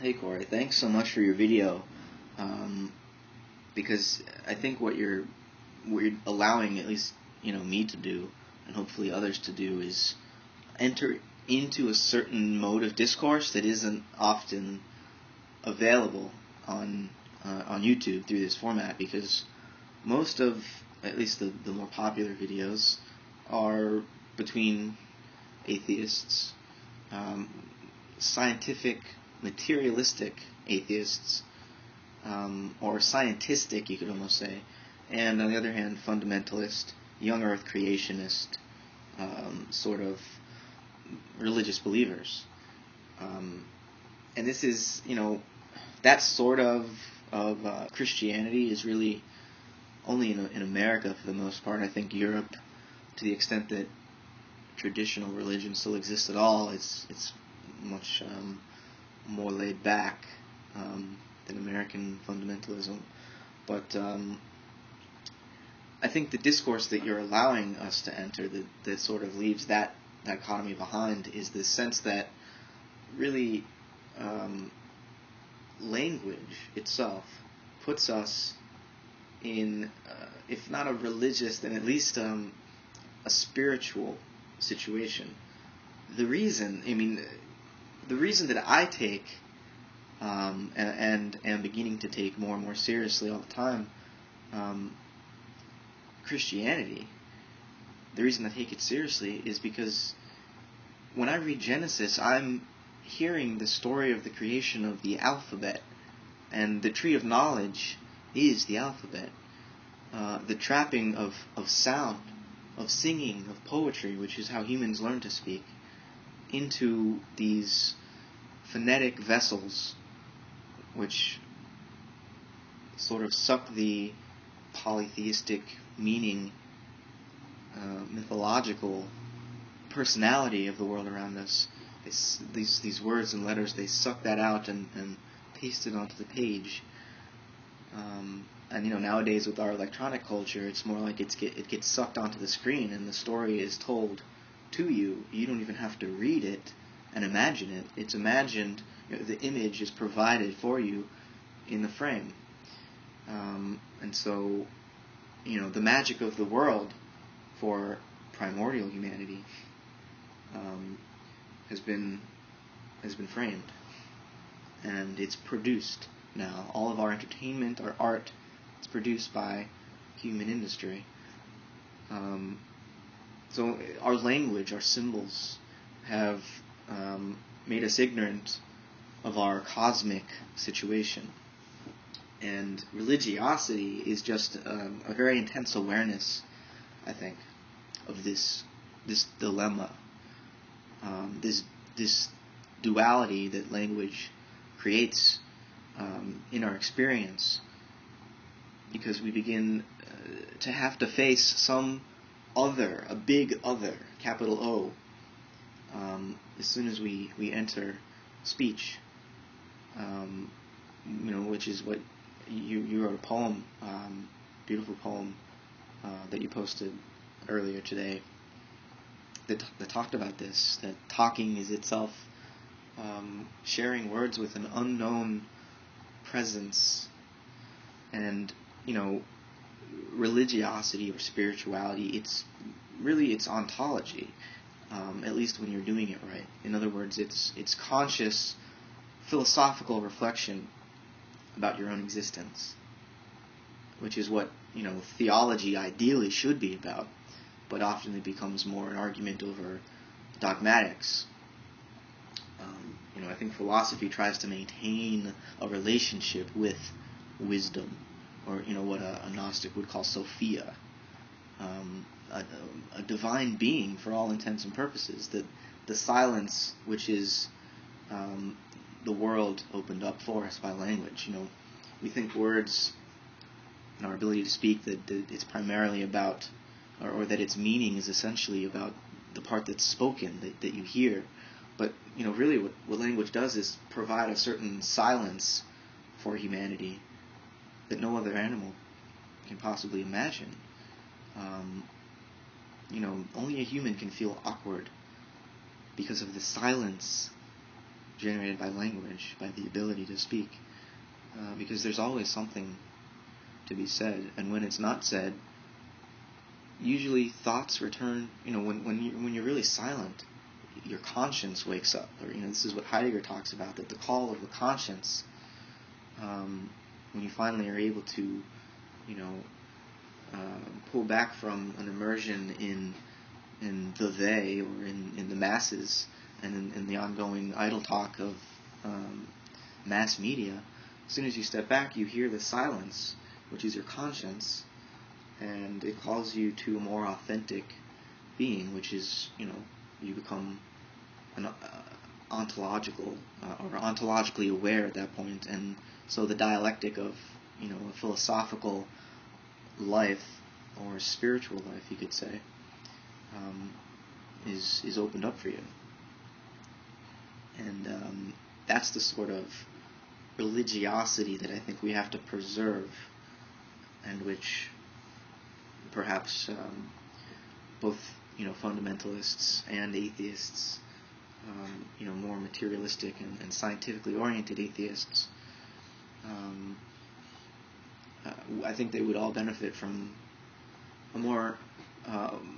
Hey Corey, thanks so much for your video, because I think what you're allowing, at least me to do, and hopefully others to do, is enter into a certain mode of discourse that isn't often available on YouTube through this format, because most of, at least the more popular videos, are between atheists, scientific, materialistic atheists, or scientistic, you could almost say, and on the other hand, fundamentalist, young earth creationist, sort of religious believers. And this is, that sort of Christianity is really only in America for the most part. I think Europe, to the extent that traditional religion still exists at all, it's much more laid back than American fundamentalism. But I think the discourse that you're allowing us to enter, that sort of leaves that dichotomy behind, is the sense that really language itself puts us in, if not a religious, then at least a spiritual situation. The reason that I take and am beginning to take more and more seriously all the time Christianity, the reason I take it seriously is because when I read Genesis, I'm hearing the story of the creation of the alphabet, and the tree of knowledge is the alphabet. The trapping of sound, of singing, of poetry, which is how humans learn to speak, into these phonetic vessels which sort of suck the polytheistic meaning, mythological personality of the world around us. These words and letters, they suck that out and paste it onto the page. And nowadays with our electronic culture, it's more like it gets sucked onto the screen, and the story is told to you. You don't even have to read it and imagine it. It's imagined. The image is provided for you in the frame. And so, the magic of the world for primordial humanity has been framed, and it's produced now. All of our entertainment, our art, it's produced by human industry. So our language, our symbols, have made us ignorant of our cosmic situation. And religiosity is just a very intense awareness, I think, of this dilemma, this duality that language creates in our experience, because we begin to have to face some other, a big other, capital O, as soon as we enter speech, which is what you wrote a poem, beautiful poem that you posted earlier today that talked about this, that talking is itself sharing words with an unknown presence. And religiosity or spirituality, it's ontology, at least when you're doing it right. In other words, it's conscious philosophical reflection about your own existence, which is what theology ideally should be about, but often it becomes more an argument over dogmatics. I think philosophy tries to maintain a relationship with wisdom, or what a Gnostic would call Sophia, a divine being for all intents and purposes. That the silence, which is the world opened up for us by language. We think words and our ability to speak, that it's primarily about, or that its meaning is essentially about the part that's spoken, that you hear. But really what language does is provide a certain silence for humanity that no other animal can possibly imagine. Only a human can feel awkward because of the silence generated by language, by the ability to speak, because there's always something to be said, and when it's not said, usually thoughts return. When you're really silent, your conscience wakes up, or this is what Heidegger talks about, that the call of the conscience, when you finally are able to pull back from an immersion in the they, or in the masses, and in the ongoing idle talk of mass media. As soon as you step back, you hear the silence, which is your conscience, and it calls you to a more authentic being, which is, you become an ontological, or ontologically aware at that point. And so the dialectic of, a philosophical life, or spiritual life, you could say, is opened up for you. And that's the sort of religiosity that I think we have to preserve, and which perhaps both fundamentalists and atheists, more materialistic and scientifically oriented atheists, I think they would all benefit from a more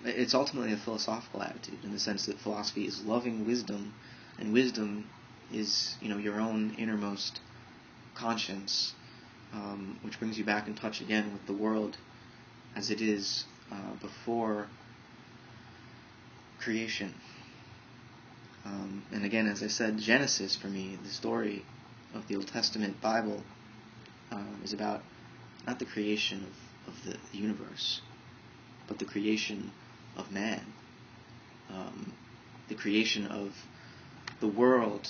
it's ultimately a philosophical attitude, in the sense that philosophy is loving wisdom, and wisdom is your own innermost conscience, which brings you back in touch again with the world as it is before creation. And again, as I said, Genesis, for me, the story of the Old Testament Bible, is about not the creation of the universe, but the creation of man, the creation of the world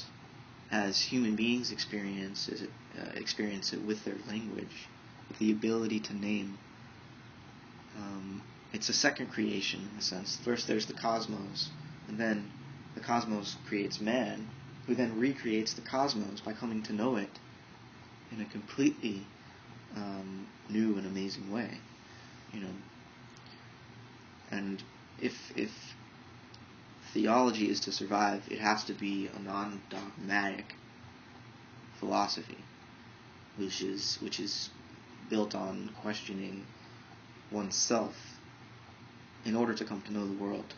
as human beings experience it with their language, with the ability to name. It's a second creation, in a sense. First there's the cosmos, and then the cosmos creates man, who then recreates the cosmos by coming to know it in a completely new and amazing way. And if theology is to survive, it has to be a non-dogmatic philosophy, which is built on questioning oneself in order to come to know the world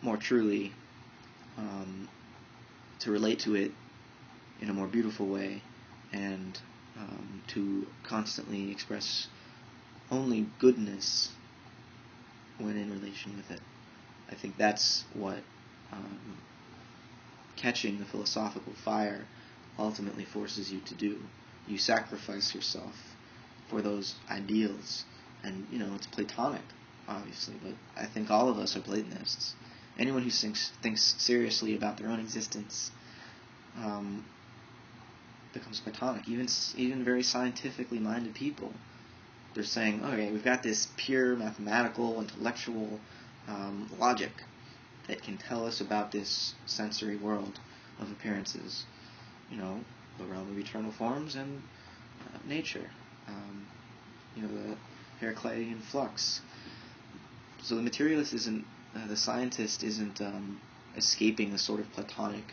more truly, to relate to it in a more beautiful way, and to constantly express only goodness when in relation with it. I think that's what catching the philosophical fire ultimately forces you to do. You sacrifice yourself for those ideals, and it's Platonic, obviously, but I think all of us are Platonists. Anyone who thinks seriously about their own existence becomes Platonic. Even very scientifically minded people, they're saying, okay, we've got this pure mathematical, intellectual logic that can tell us about this sensory world of appearances, the realm of eternal forms and nature, the hair, clay, and flux. So the materialist isn't, the scientist isn't escaping a sort of Platonic,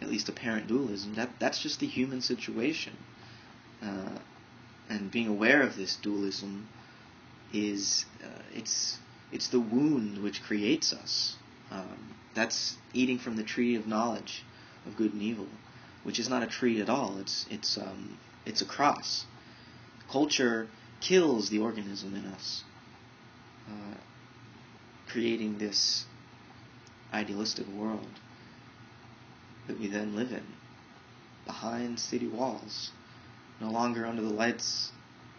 at least apparent dualism. That's just the human situation. And being aware of this dualism is, it's the wound which creates us. That's eating from the tree of knowledge of good and evil, which is not a tree at all. It's a cross. Culture kills the organism in us, creating this idealistic world that we then live in, behind city walls, no longer under the lights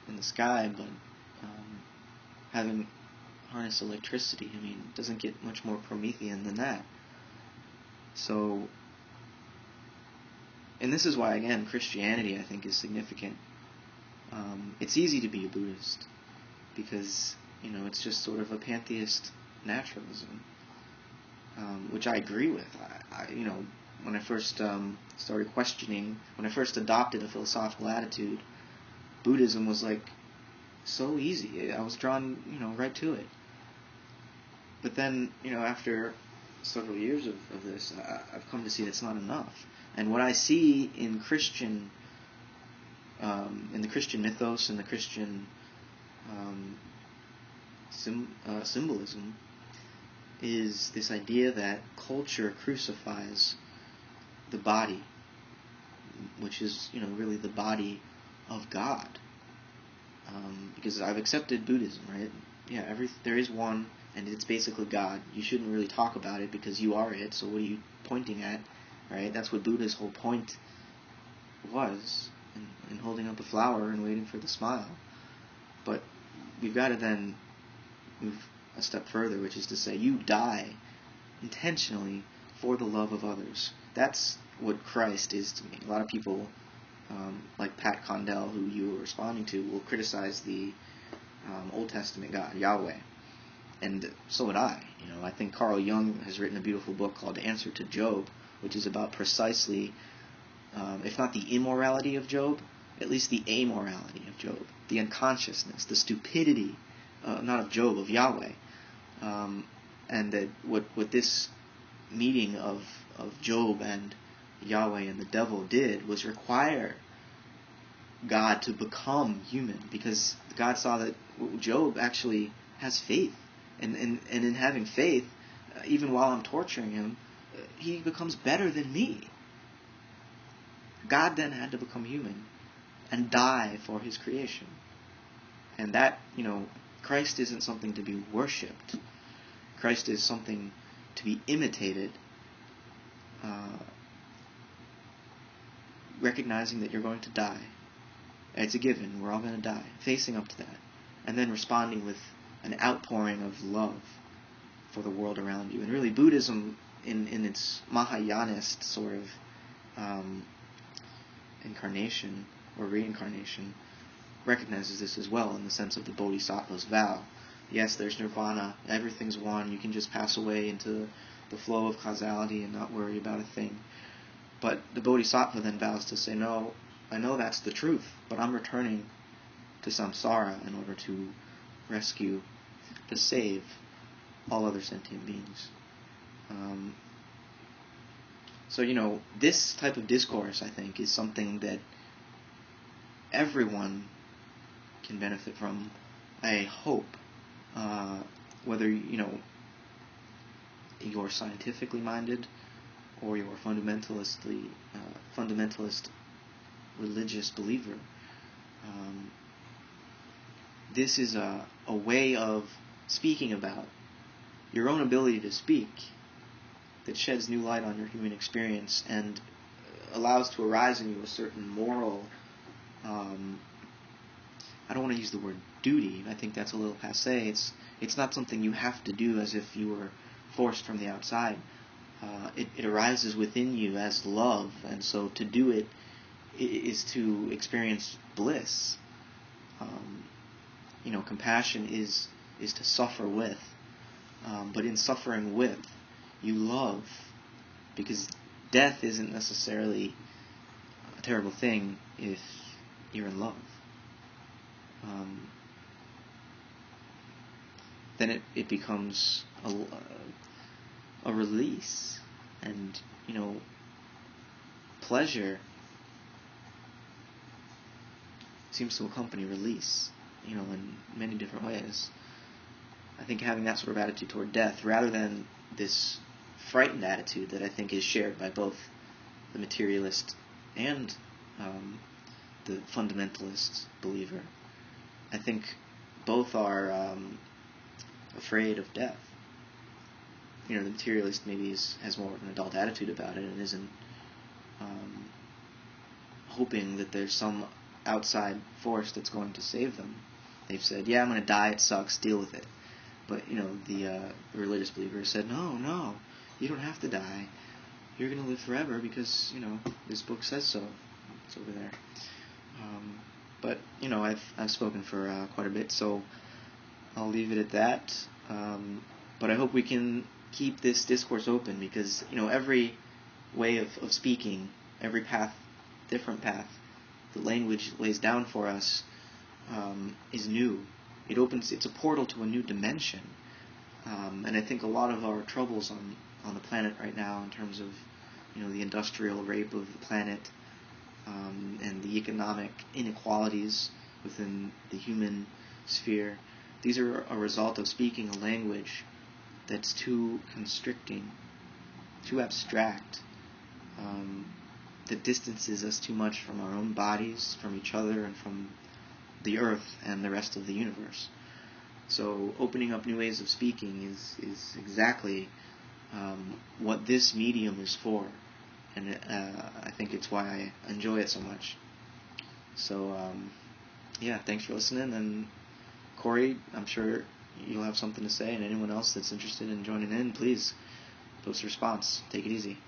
in the sky, but having harnessed electricity. It doesn't get much more Promethean than that. So, and this is why, again, Christianity, I think, is significant. It's easy to be a Buddhist, because, it's just sort of a pantheist naturalism, which I agree with. When I first started questioning, when I first adopted a philosophical attitude, Buddhism was like so easy. I was drawn, right to it. But then, after several years of this, I've come to see that's not enough. And what I see in the Christian mythos and the Christian symbolism is this idea that culture crucifies the body, which is, really the body of God. Because I've accepted Buddhism, right? Yeah, there is one, and it's basically God. You shouldn't really talk about it because you are it, so what are you pointing at, right? That's what Buddha's whole point was, in holding up a flower and waiting for the smile. But we've got to then move a step further, which is to say you die intentionally for the love of others. That's what Christ is to me. A lot of people, like Pat Condell, who you were responding to, will criticize the Old Testament God, Yahweh. And so would I. I think Carl Jung has written a beautiful book called Answer to Job, which is about precisely, if not the immorality of Job, at least the amorality of Job, the unconsciousness, the stupidity, not of Job, of Yahweh. And that what this meeting of Job and Yahweh and the devil did was require God to become human, because God saw that Job actually has faith, and in having faith, even while I'm torturing him, he becomes better than me. God then had to become human and die for his creation. And that, Christ isn't something to be worshipped. Christ is something to be imitated, recognizing that you're going to die. It's a given. We're all going to die. Facing up to that. And then responding with an outpouring of love for the world around you. And really, Buddhism, in its Mahayanist sort of incarnation or reincarnation, recognizes this as well in the sense of the Bodhisattva's vow. Yes, there's nirvana. Everything's one. You can just pass away into the flow of causality and not worry about a thing. But the Bodhisattva then vows to say, no, I know that's the truth, but I'm returning to samsara in order to rescue, to save all other sentient beings. So, this type of discourse, I think, is something that everyone can benefit from, I hope. Whether, you're scientifically minded or you're a fundamentalist religious believer. This is a way of speaking about your own ability to speak that sheds new light on your human experience and allows to arise in you a certain moral, I don't want to use the word duty. I think that's a little passé. It's not something you have to do as if you were forced from the outside. It arises within you as love, and so to do it is to experience bliss. Compassion is to suffer with, but in suffering with, you love, because death isn't necessarily a terrible thing if you're in love. Then it becomes a release, and pleasure seems to accompany release, in many different ways. I think having that sort of attitude toward death, rather than this frightened attitude that I think is shared by both the materialist and the fundamentalist believer, I think both are afraid of death. The materialist maybe has more of an adult attitude about it and isn't hoping that there's some outside force that's going to save them. They've said, yeah, I'm going to die, it sucks, deal with it. But, the religious believer said, no, you don't have to die. You're going to live forever because, this book says so. It's over there. But, I've spoken for quite a bit, so I'll leave it at that. But I hope we can keep this discourse open, because, every way of speaking, every path, different path, the language lays down for us is new. It's a portal to a new dimension. And I think a lot of our troubles on the planet right now in terms of, the industrial rape of the planet, and the economic inequalities within the human sphere. These are a result of speaking a language that's too constricting, too abstract, that distances us too much from our own bodies, from each other, and from the earth and the rest of the universe. So opening up new ways of speaking is exactly what this medium is for, and I think it's why I enjoy it so much. So thanks for listening, and Corey, I'm sure you'll have something to say, and anyone else that's interested in joining in, please post a response. Take it easy.